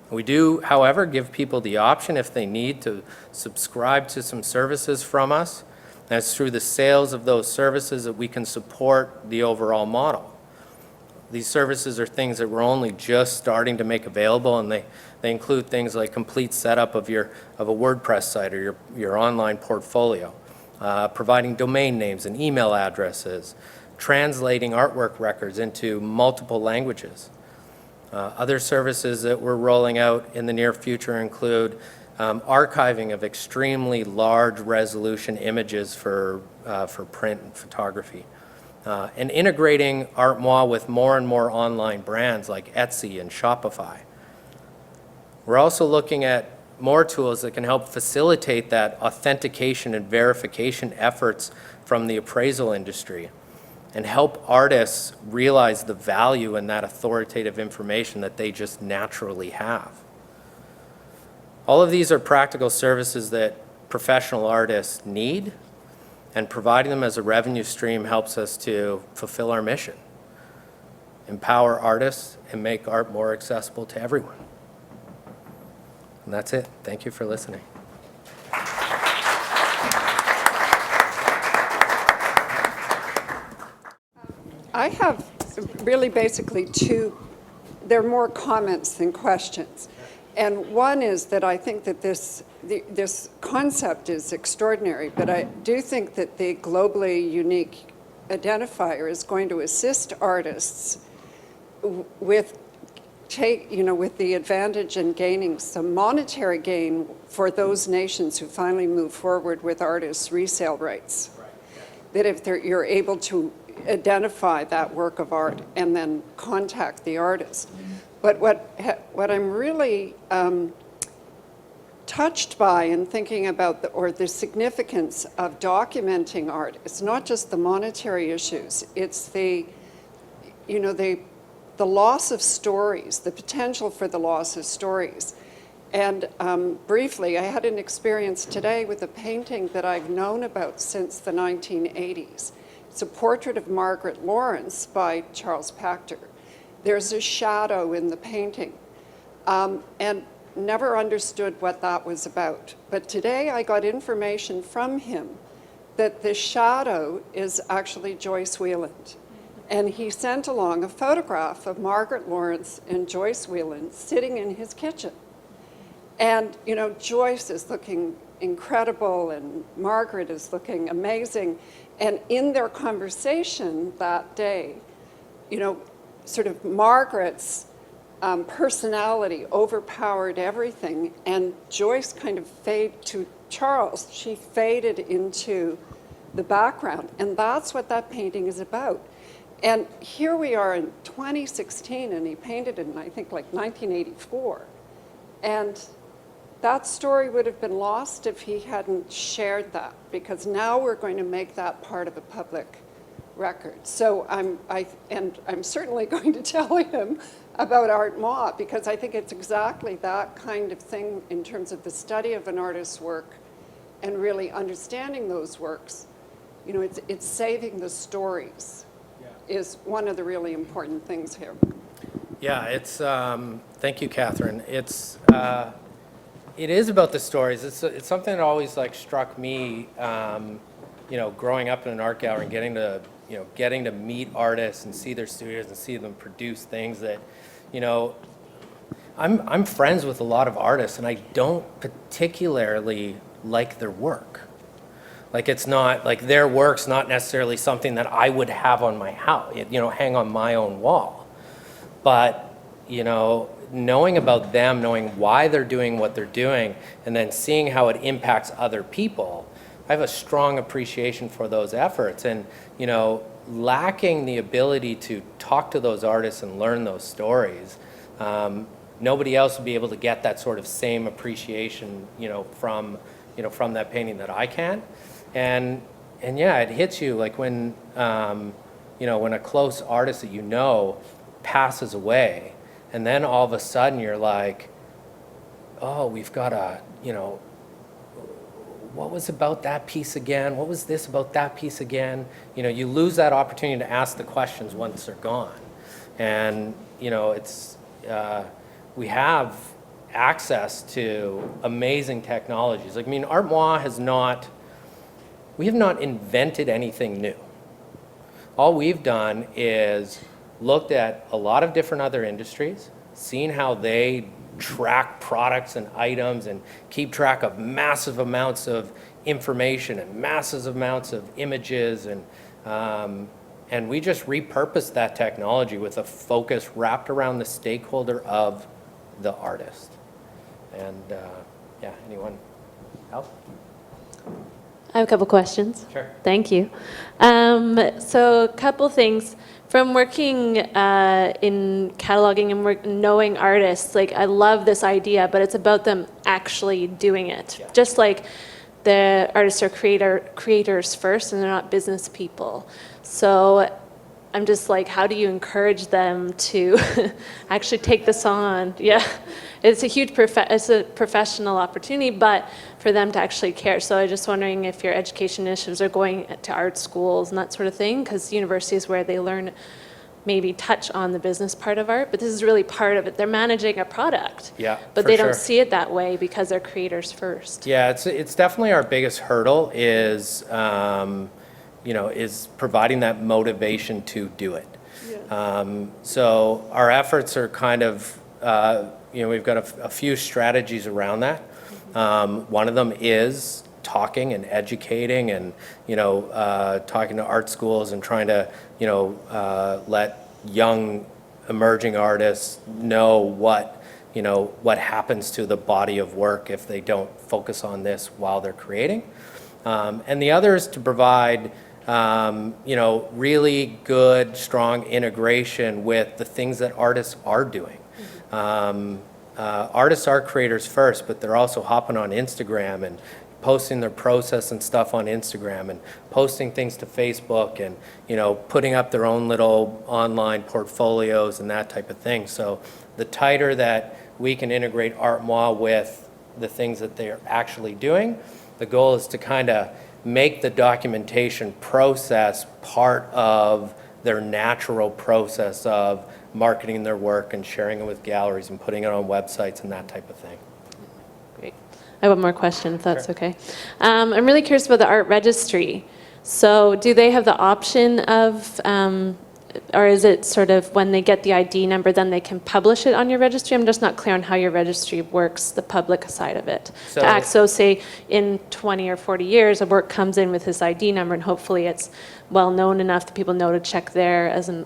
We do, however, give people the option, if they need, to subscribe to some services from us. And it's through the sales of those services that we can support the overall model. These services are things that we're only just starting to make available, and they include things like complete setup of a WordPress site or your online portfolio, providing domain names and email addresses, translating artwork records into multiple languages. Other services that we're rolling out in the near future include archiving of extremely large resolution images for print and photography, and integrating ArtMoi with more and more online brands like Etsy and Shopify. We're also looking at more tools that can help facilitate that authentication and verification efforts from the appraisal industry and help artists realize the value in that authoritative information that they just naturally have. All of these are practical services that professional artists need, and providing them as a revenue stream helps us to fulfill our mission, empower artists, and make art more accessible to everyone. And that's it. Thank you for listening. I have really basically two, they're more comments than questions. And one is that I think that this concept is extraordinary, but I do think that the globally unique identifier is going to assist artists with the advantage in gaining some monetary gain for those nations who finally move forward with artists' resale rights. That if you're able to identify that work of art and then contact the artist. But what I'm really touched by in thinking about the significance of documenting art, it's not just the monetary issues, it's the loss of stories, the potential for the loss of stories. And briefly, I had an experience today with a painting that I've known about since the 1980s. It's a portrait of Margaret Lawrence by Charles Pachter. There's a shadow in the painting, and never understood what that was about. But today I got information from him that the shadow is actually Joyce Wieland. And he sent along a photograph of Margaret Lawrence and Joyce Wieland sitting in his kitchen. And, Joyce is looking incredible and Margaret is looking amazing. And in their conversation that day, sort of Margaret's personality overpowered everything, and Joyce kind of she faded into the background. And that's what that painting is about. And here we are in 2016, and he painted it in, I think, like 1984. And that story would have been lost if he hadn't shared that, because now we're going to make that part of a public record. So I'm certainly going to tell him about ArtMoi, because I think it's exactly that kind of thing in terms of the study of an artist's work and really understanding those works. It's saving the stories is one of the really important things here. Yeah, it's, thank you, Catherine. It is about the stories. It's something that always struck me, growing up in an art gallery and getting to meet artists and see their studios and see them produce things that, I'm friends with a lot of artists and I don't particularly like their work. It's not, their work's not necessarily something that I would have on my house, hang on my own wall. But, knowing about them, knowing why they're doing what they're doing, and then seeing how it impacts other people, I have a strong appreciation for those efforts. And, lacking the ability to talk to those artists and learn those stories, nobody else would be able to get that sort of same appreciation, from that painting that I can. And yeah, it hits you when, when a close artist that passes away, and then all of a sudden you're like, oh, we've got what was about that piece again? What was this about that piece again? You lose that opportunity to ask the questions once they're gone. And, we have access to amazing technologies. ArtMoi we have not invented anything new. All we've done is looked at a lot of different other industries, seen how they track products and items and keep track of massive amounts of information and massive amounts of images, and we just repurposed that technology with a focus wrapped around the stakeholder of the artist. And yeah, anyone else? I have a couple questions. Sure. Thank you. So a couple things. From working in cataloging and knowing artists, I love this idea, but it's about them actually doing it. Yeah. Just like the artists are creators first, and they're not business people. So I'm just how do you encourage them to actually take this on? Yeah, it's a huge it's a professional opportunity, but for them to actually care. So I'm just wondering if your education initiatives are going to art schools and that sort of thing, because university is where they learn, maybe touch on the business part of art, but this is really part of it. They're managing a product, Yeah, but for they sure. don't see it that way because they're creators first. Yeah, it's definitely our biggest hurdle is providing that motivation to do it. Yeah. So our efforts are kind of, we've got a few strategies around that. One of them is talking and educating and, talking to art schools and trying to, let young emerging artists know what happens to the body of work if they don't focus on this while they're creating. And the other is to provide really good, strong integration with the things that artists are doing. Artists are creators first, but they're also hopping on Instagram and posting their process and stuff on Instagram and posting things to Facebook and, putting up their own little online portfolios and that type of thing. So the tighter that we can integrate ArtMoi with the things that they're actually doing, the goal is to kind of make the documentation process part of their natural process of marketing their work and sharing it with galleries and putting it on websites and that type of thing. Great. I have one more question, if that's okay. I'm really curious about the art registry. So do they have the option of, or is it sort of when they get the ID number, then they can publish it on your registry? I'm just not clear on how your registry works, the public side of it. So say in 20 or 40 years, a work comes in with this ID number, and hopefully it's well known enough that people know to check there as an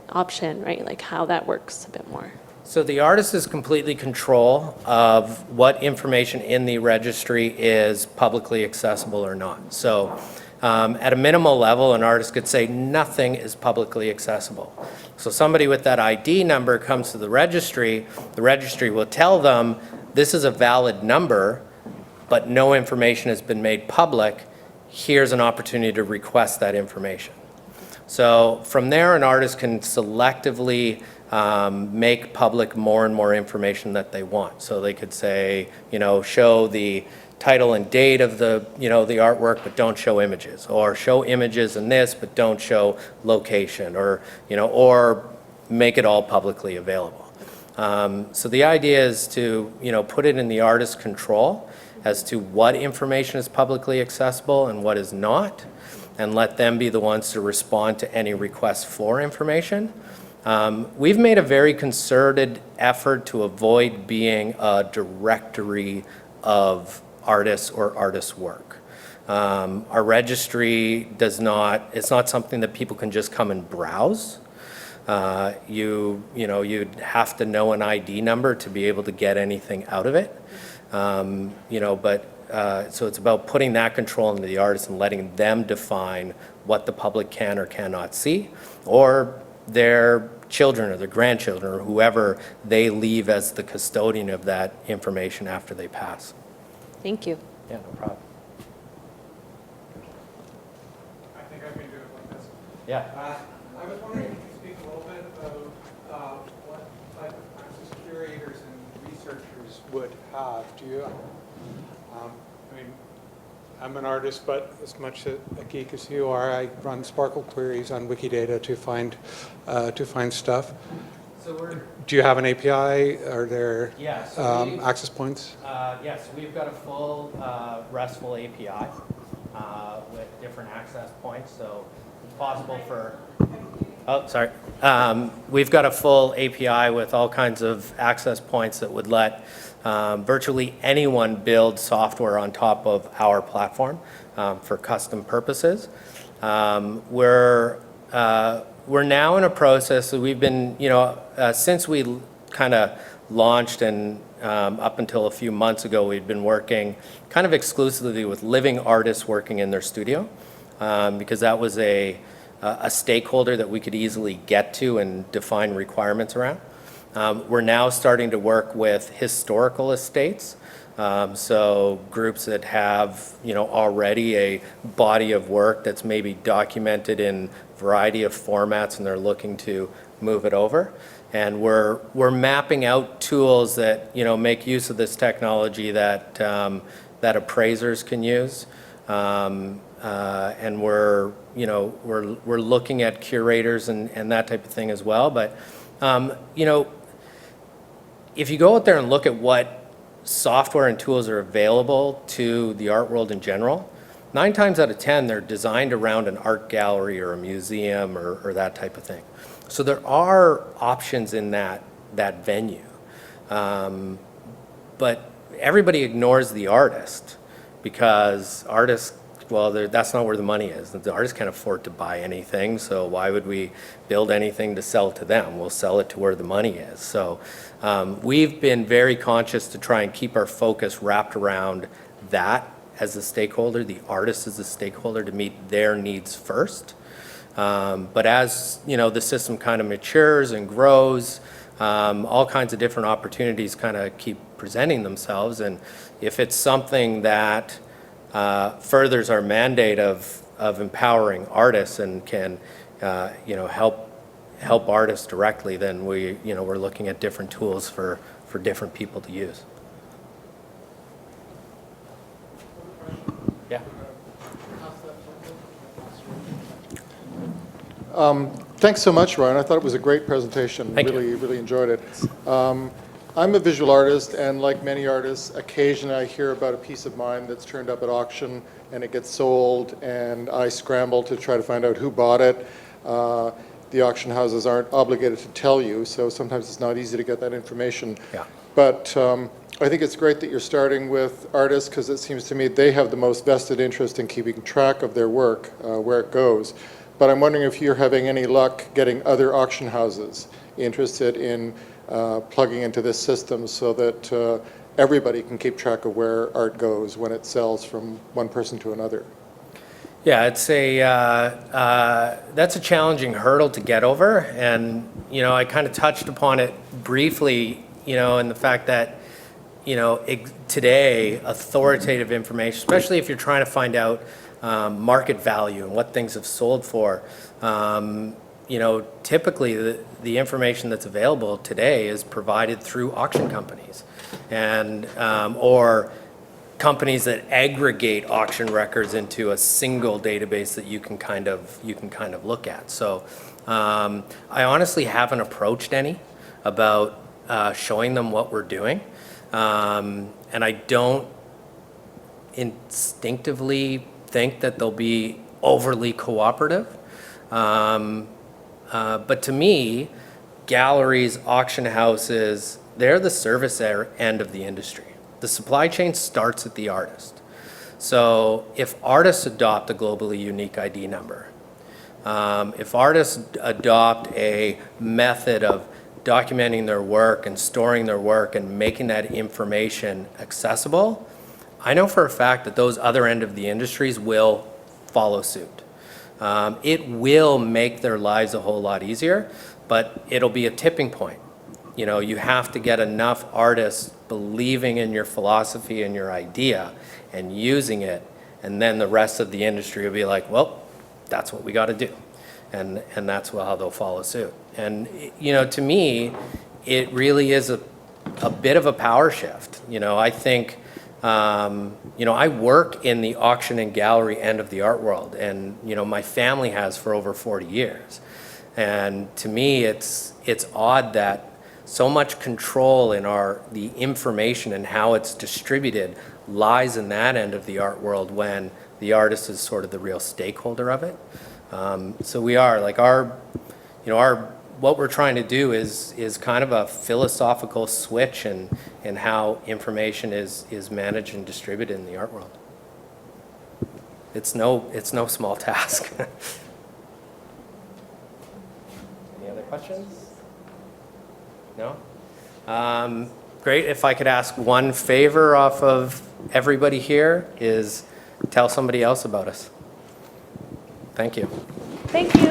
option, right? Like how that works a bit more. So the artist is completely control of what information in the registry is publicly accessible or not. So at a minimal level, an artist could say nothing is publicly accessible. So somebody with that ID number comes to the registry will tell them this is a valid number, but no information has been made public. Here's an opportunity to request that information. So from there, an artist can selectively make public more and more information that they want. So they could say, show the title and date of the, the artwork, but don't show images, or show images in this, but don't show location, or, or make it all publicly available. So the idea is to, put it in the artist's control as to what information is publicly accessible and what is not, and let them be the ones to respond to any requests for information. We've made a very concerted effort to avoid being a directory of artists or artists' work. Our registry it's not something that people can just come and browse. You'd have to know an ID number to be able to get anything out of it. So it's about putting that control into the artist and letting them define what the public can or cannot see, or their children or their grandchildren or whoever they leave as the custodian of that information after they pass. Thank you. Yeah, no problem. I think I can do it like this. Yeah. I was wondering if you could speak a little bit about what type of access curators and researchers would have. Do you? I'm an artist, but as much a geek as you are, I run Sparkle queries on Wikidata to find stuff. So do you have an API? Are there access points? Yes, we've got a full RESTful API with different access points. So it's possible for, we've got a full API with all kinds of access points that would let virtually anyone build software on top of our platform for custom purposes. We're now in a process that we've been, since we kind of launched and up until a few months ago, we've been working kind of exclusively with living artists working in their studio because that was a stakeholder that we could easily get to and define requirements around. We're now starting to work with historical estates, so groups that have, already a body of work that's maybe documented in a variety of formats, and they're looking to move it over. And we're mapping out tools that, make use of this technology that that appraisers can use, and we're looking at curators and that type of thing as well. But if you go out there and look at what software and tools are available to the art world in general, 9 times out of 10, they're designed around an art gallery or a museum or that type of thing. So there are options in that venue. But everybody ignores the artist because artists, that's not where the money is. The artists can't afford to buy anything, so why would we build anything to sell to them? We'll sell it to where the money is. So we've been very conscious to try and keep our focus wrapped around that as the stakeholder, the artist as the stakeholder, to meet their needs first. But as, the system kind of matures and grows, all kinds of different opportunities kind of keep presenting themselves. And if it's something that furthers our mandate of empowering artists and can, help artists directly, then we're looking at different tools for different people to use. Yeah. Thanks so much, Ryan. I thought it was a great presentation. Thank you. Really enjoyed it. I'm a visual artist, and like many artists, occasionally I hear about a piece of mine that's turned up at auction and it gets sold, and I scramble to try to find out who bought it. The auction houses aren't obligated to tell you, so sometimes it's not easy to get that information. Yeah. But I think it's great that you're starting with artists, because it seems to me they have the most vested interest in keeping track of their work, where it goes. But I'm wondering if you're having any luck getting other auction houses interested in plugging into this system so that everybody can keep track of where art goes when it sells from one person to another. Yeah, it's that's a challenging hurdle to get over, and I kind of touched upon it briefly, in the fact that today authoritative information, especially if you're trying to find out market value and what things have sold for, typically the information that's available today is provided through auction companies and or companies that aggregate auction records into a single database that you can kind of look at. So I honestly haven't approached any about showing them what we're doing, and I don't instinctively think that they'll be overly cooperative. But to me, galleries, auction houses, they're the service end of the industry. The supply chain starts at the artist. So if artists adopt a globally unique ID number, if artists adopt a method of documenting their work and storing their work and making that information accessible, I know for a fact that those other end of the industries will follow suit. It will make their lives a whole lot easier, but it'll be a tipping point. You have to get enough artists believing in your philosophy and your idea and using it, and then the rest of the industry will be like, well, that's what we got to do. And that's how they'll follow suit. And, to me, it really is a bit of a power shift. I think, I work in the auction and gallery end of the art world, and, my family has for over 40 years. And to me, it's odd that so much control in the information and how it's distributed lies in that end of the art world when the artist is sort of the real stakeholder of it. So we are, like, what we're trying to do is kind of a philosophical switch in how information is managed and distributed in the art world. It's no small task. Any other questions? No? Great. If I could ask one favor off of everybody here is tell somebody else about us. Thank you. Thank you.